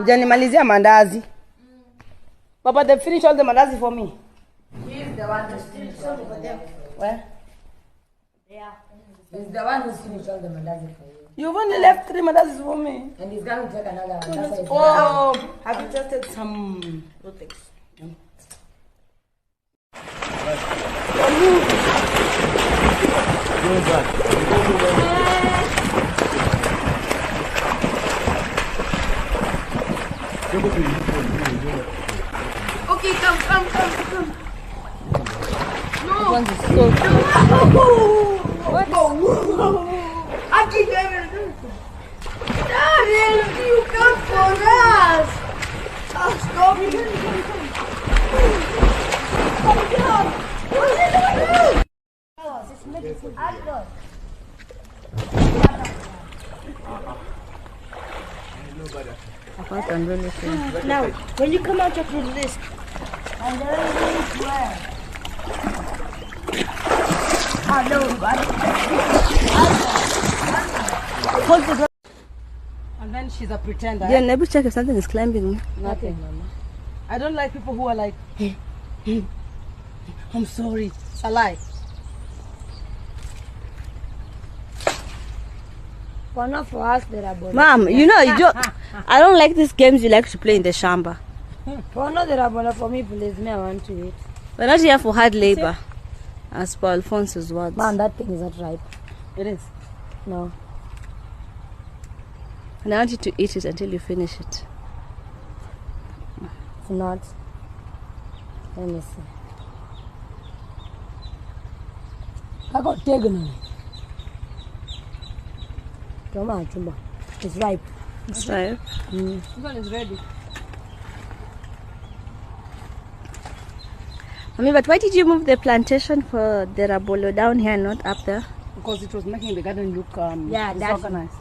Hujanimalizia mandazi. Papa, they finished all the mandazi for me. He's the one who's finished all the mandazi. Where? Yeah. He's the one who's finished all the mandazi for you. You've only left 3 mandazis for me. And he's going to take another one. Oh, have you tested some rotex? Okay, come. No. This one is so cute. What? I keep going. Daniel, you come for us. Oh, stop it. Oh, God. What are you doing? It's medicine. Now, when you come out, you have to do this. And then you swear. And then she's a pretender. Yeah, never check if something is climbing. Nothing, Mama. I don't like people who are like, I'm sorry. It's a lie. For not for us, there are bonus. Mom, you know, I don't like these games you like to play in the shamba. For not there are bonus for me, please. Me, I want to eat. We're not here for hard labor. As per Alphonse's words. Man, that thing is not ripe. It is. No. And I want you to eat it until you finish it. It's not. Let me see. I got taken. Come on, Chumba. It's ripe. It's ripe. This one is ready. Mommy, but why did you move the plantation for the rabolo down here, not up there? Because it was making the garden look Yeah, that's disorganized.